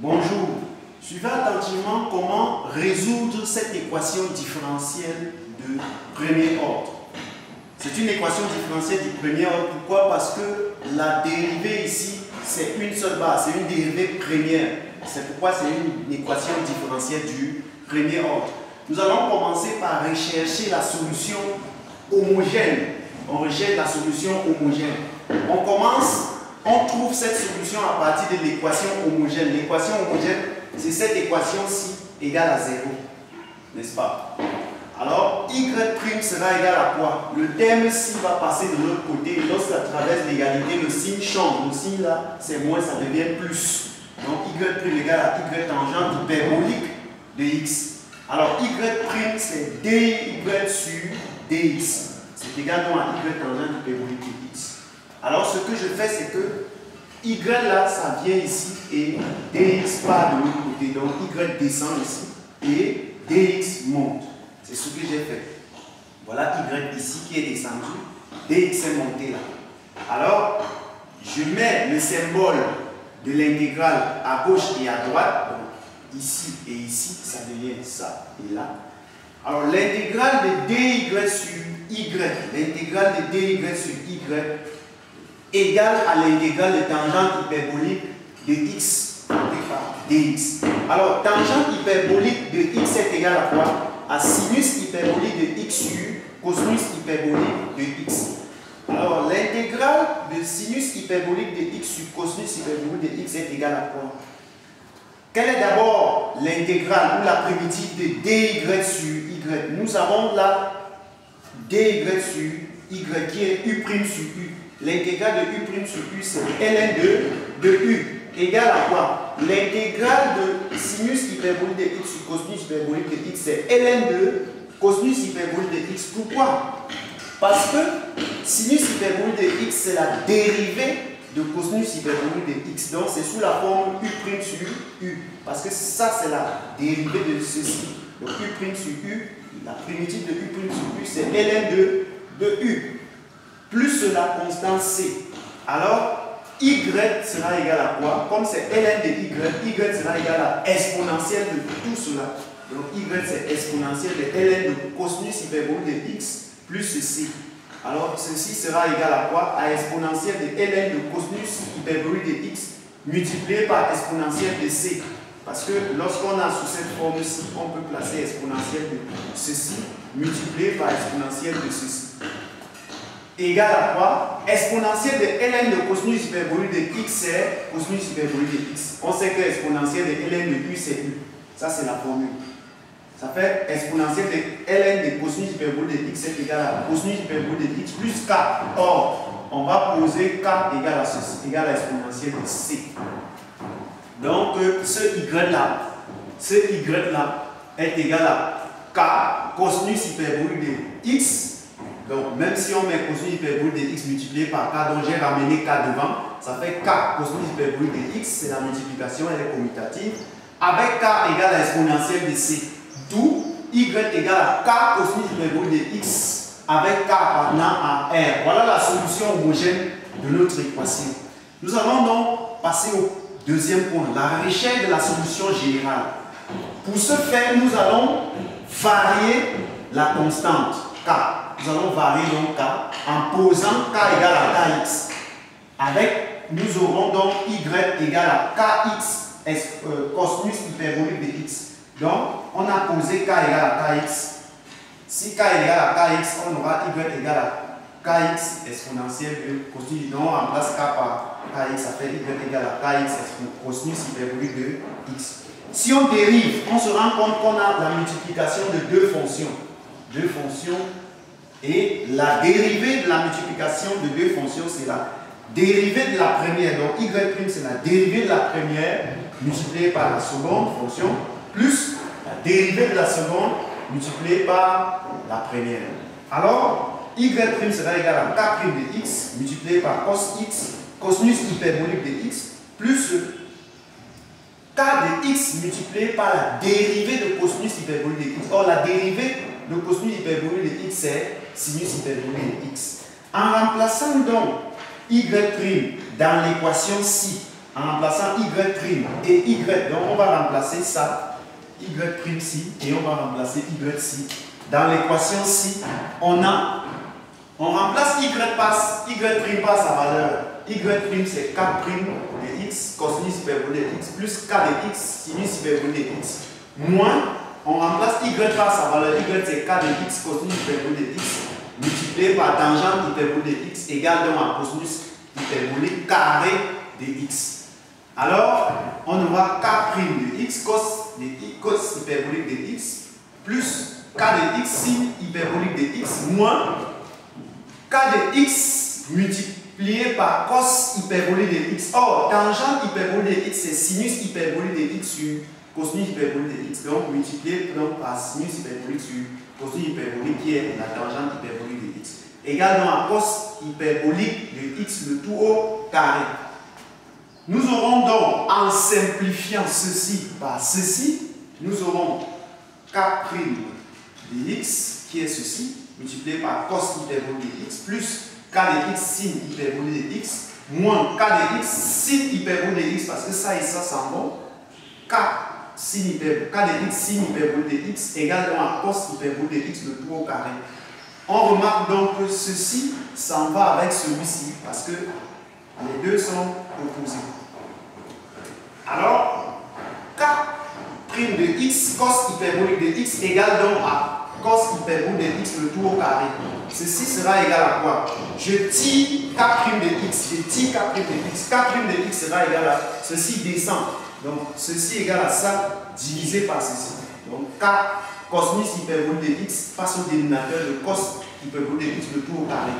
Bonjour. Suivez attentivement comment résoudre cette équation différentielle de premier ordre. C'est une équation différentielle du premier ordre. Pourquoi? Parce que la dérivée ici, c'est une seule base, c'est une dérivée première. C'est pourquoi c'est une équation différentielle du premier ordre. Nous allons commencer par rechercher la solution homogène. On recherche la solution homogène. On trouve cette solution à partir de l'équation homogène. L'équation homogène, c'est cette équation-ci égale à 0. N'est-ce pas? Alors, y' sera égal à quoi? Le terme ci va passer de l'autre côté. Lorsqu'il traverse l'égalité, le signe change. Le signe là, c'est moins, ça devient plus. Donc, y' égale à y tangente hyperbolique de x. Alors, y' c'est dy sur dx. C'est égal donc à y tangente hyperbolique de x. Alors, ce que je fais, c'est que y là, ça vient ici et dx part de l'autre côté. Donc, y descend ici et dx monte. C'est ce que j'ai fait. Voilà y ici qui est descendu. Dx est monté là. Alors, je mets le symbole de l'intégrale à gauche et à droite. Donc, ici et ici, ça devient ça et là. Alors, l'intégrale de dy sur y, l'intégrale de dy sur y égale à l'intégrale de tangente hyperbolique de x par dx. Alors, tangente hyperbolique de x est égale à quoi? À sinus hyperbolique de x sur cosinus hyperbolique de x. Alors, l'intégrale de sinus hyperbolique de x sur cosinus hyperbolique de x est égale à quoi? Quelle est d'abord l'intégrale ou la primitive de dy sur y? Nous avons là dy sur y qui est u' sur u. L'intégrale de u' sur u, c'est ln de u. Égale à quoi? L'intégrale de sinus hyperbolique de x sur cosinus hyperbolique de x, c'est ln de cosinus hyperbolique de x. Pourquoi? Parce que sinus hyperbolique de x, c'est la dérivée de cosinus hyperbolique de x. Donc, c'est sous la forme u' sur u. Parce que ça, c'est la dérivée de ceci. Donc, u' sur u, la primitive de u' sur u, c'est ln de u. Plus la constante c. Alors, y sera égal à quoi? Comme c'est ln de y sera égal à exponentielle de tout cela. Donc y c'est exponentielle de ln de cosinus hyperbolique de x plus ceci. Alors ceci sera égal à quoi? À exponentielle de ln de cosinus hyperbolique de x multiplié par exponentielle de c. Parce que lorsqu'on a sous cette forme-ci, on peut placer exponentielle de ceci multiplié par exponentielle de ceci. Égal à quoi? Exponentielle de ln de cosinus hyperbolique de x, c'est cosinus hyperbolique de x. On sait que exponentielle de ln de u, c'est u. Ça, c'est la formule. Ça fait exponentielle de ln de cosinus hyperbolique de x est égal à cosinus hyperbolique de x plus k. Or, on va poser k égale à ceci, égale à exponentielle de c. Donc, ce y là est égal à k cosinus hyperbolique de x. Donc, même si on met cosinus hyperbolique de x multiplié par k, donc j'ai ramené k devant, ça fait k cosinus hyperbolique de x, c'est la multiplication, elle est commutative, avec k égale à exponentielle de c. D'où y égale à k cosinus hyperbolique de x avec k appartenant à r. Voilà la solution homogène de notre équation. Nous allons donc passer au deuxième point, la recherche de la solution générale. Pour ce faire, nous allons varier la constante k. Nous allons varier donc k en posant k égale à kx. Nous aurons donc y égale à kx cosinus hyperbolique de x. Donc, on a posé k égale à kx. Si k est égal à kx, on aura y égale à kx exponentielle de cosinus. Donc, on remplace k par kx, ça fait y égale à kx cosinus hyperbolique de x. Si on dérive, on se rend compte qu'on a la multiplication de deux fonctions. Deux fonctions. Et la dérivée de la multiplication de deux fonctions, c'est la dérivée de la première. Donc, y' c'est la dérivée de la première multipliée par la seconde fonction, plus la dérivée de la seconde multipliée par la première. Alors, y' sera égal à k' de x multiplié par cos x, cosinus hyperbolique de x, plus k de x multiplié par la dérivée de cosinus hyperbolique de x. Or, la dérivée de cosinus hyperbolique de x, c'est sinus hyperbolique de x. En remplaçant donc y' dans l'équation ci, en remplaçant y' et y. Donc on va remplacer ça, y' ci, et on va remplacer y' ci. Dans l'équation ci, on remplace y' par sa valeur. Y' c'est k' de x, cosinus hyperbole de x, plus k de x, sinus hyperbole de x. Moins, on remplace y' par sa valeur. Y c'est k de x, cosinus hyperbole de x, multiplié par tangente hyperbole de x, égale donc à cosinus hyperbole carré de x. Alors, on aura k' de x, cos hyperbolique de x, plus k de x, sin hyperbolique de x, moins k de x multiplié par cos hyperbolique de x. Or, tangente hyperbolique de x, c'est sinus hyperbolique de x sur cosinus hyperbolique de x. Donc, multiplié par sinus hyperbolique sur cosinus hyperbolique qui est la tangente hyperbolique de x. Également à cos hyperbolique de x, le tout au carré. Nous aurons donc, en simplifiant ceci par ceci, nous aurons k' de x, qui est ceci, multiplié par cos hyperbolique de x, plus k de x sin hyperbolique de x, moins k de x sin hyperbolique de x, parce que ça et ça s'en vont, k de x sin hyperbolique de x égale donc à cos hyperbolique de x, le tout au carré. On remarque donc que ceci s'en va avec celui-ci, parce que les deux sont opposés. Alors, k' de x cos hyperbolique de x égale donc à cos hyperbolique de x, le tout au carré. Ceci sera égal à quoi? Je tire k' de x, je tire k' de x. K' de x sera égal à ceci descend. Donc, ceci égal à ça divisé par ceci. Donc, k cosinus hyperbolique de x passe au dénominateur de cos hyperbolique de x, le tout au carré.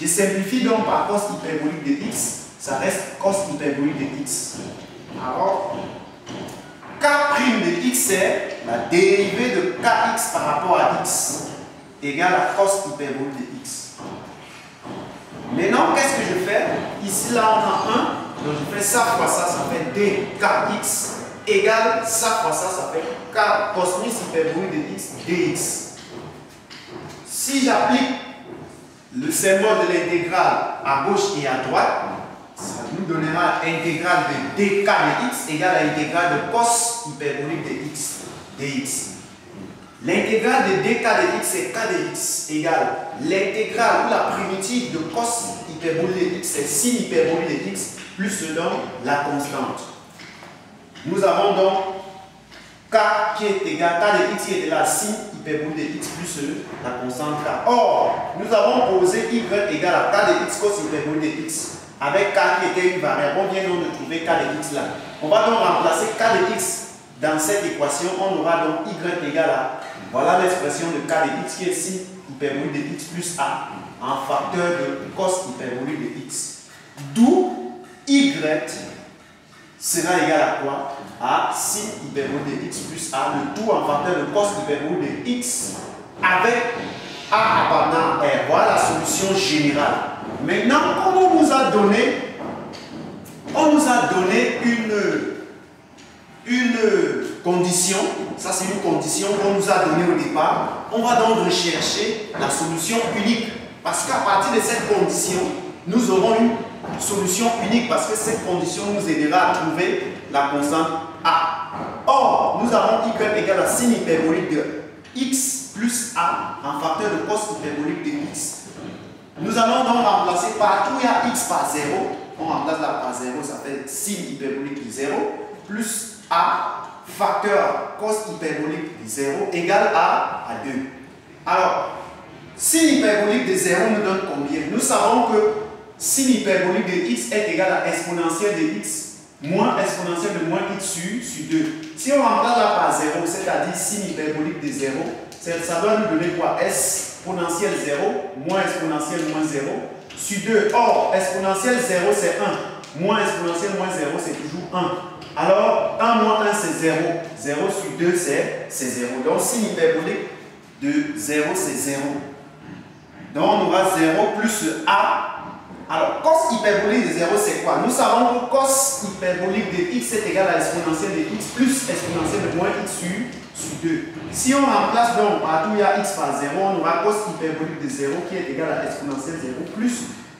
Je simplifie donc par cos hyperbolique de x, ça reste cos hyperbolique de x. Alors, k' de x c'est la dérivée de kx par rapport à x égale à cos hyperbolique de x. Maintenant, qu'est-ce que je fais? Ici, là, on a 1, donc je fais ça fois ça, ça fait dkx égale ça fois ça, ça fait k cosinus hyperbolique de x dx. Si j'applique le symbole de l'intégrale à gauche et à droite, ça nous donnera intégrale de dk de x égale à l'intégrale de cos hyperbolique de x dx. L'intégrale de dk de x c'est k de x égale l'intégrale ou la primitive de cos hyperbolique de x c'est sin hyperbolique de x plus selon la constante. Nous avons donc k qui est égal, k de x qui est égal à sin hyperbolique de x plus la constante k. Or, nous avons posé y égale à k de x cos hyperbolique de x. Avec k qui était une variable, on vient donc de trouver k de x là. On va donc remplacer k de x dans cette équation. On aura donc y égale à, voilà l'expression de k de x qui est sin hyperbolique de x plus a en facteur de cos hyperbolique de x. D'où y sera égal à quoi? À sin hyperbolique de x plus a, le tout en facteur de cos hyperbolique de x avec a appartenant à r. Voilà la solution générale. Maintenant, comme on nous a donné une condition, ça c'est une condition qu'on nous a donnée au départ, on va donc rechercher la solution unique. Parce qu'à partir de cette condition, nous aurons une solution unique parce que cette condition nous aidera à trouver la constante A. Or, nous avons y égale à sin hyperbolique de x plus a en facteur de cos hyperbolique de x. Nous allons donc remplacer partout où il y a x par 0. On remplace là par 0, ça fait sin hyperbolique de 0 plus a facteur cos hyperbolique de 0 égale à 2. Alors, sin hyperbolique de 0 nous donne combien? Nous savons que sin hyperbolique de x est égal à exponentielle de x moins exponentielle de moins x sur 2. Si on remplace là par 0, c'est-à-dire sin hyperbolique de 0, ça doit nous donner quoi? Exponentielle 0 moins exponentielle moins 0 sur 2. Or, exponentielle 0 c'est 1, moins exponentielle moins 0 c'est toujours 1. Alors, 1 moins 1 c'est 0, 0 sur 2 c'est 0. Donc, sin hyperbolique de 0 c'est 0. Donc, on aura 0 plus a. Alors, cos hyperbolique de 0 c'est quoi? Nous savons que cos hyperbolique de x est égal à exponentielle de x plus exponentielle de moins x sur 2. Si on remplace donc partout où il y a x par 0, on aura cos hyperbolique de 0 qui est égal à exponentielle 0 plus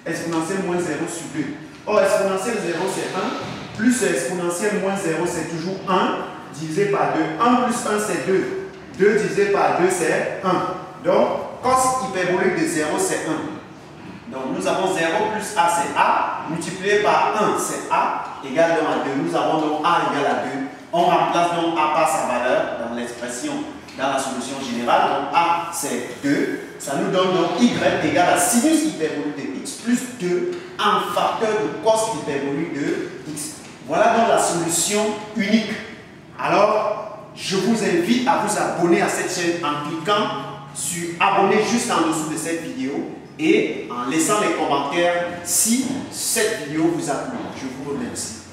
exponentielle moins 0 sur 2. Or, exponentielle 0 c'est 1, plus exponentielle moins 0, c'est toujours 1 divisé par 2. 1 plus 1, c'est 2. 2 divisé par 2, c'est 1. Donc, cos hyperbolique de 0, c'est 1. Donc, nous avons 0 plus a, c'est a, multiplié par 1, c'est a, égal donc à 2. Nous avons donc a égale à 2. On remplace donc a par sa valeur dans l'expression, dans la solution générale. Donc, a, c'est 2. Ça nous donne donc y égale à sinus hyperbolique de x plus 2 en facteur de cos hyperbolique de x. Voilà donc la solution unique. Alors, je vous invite à vous abonner à cette chaîne en cliquant sur abonner juste en dessous de cette vidéo et en laissant les commentaires si cette vidéo vous a plu. Je vous remercie.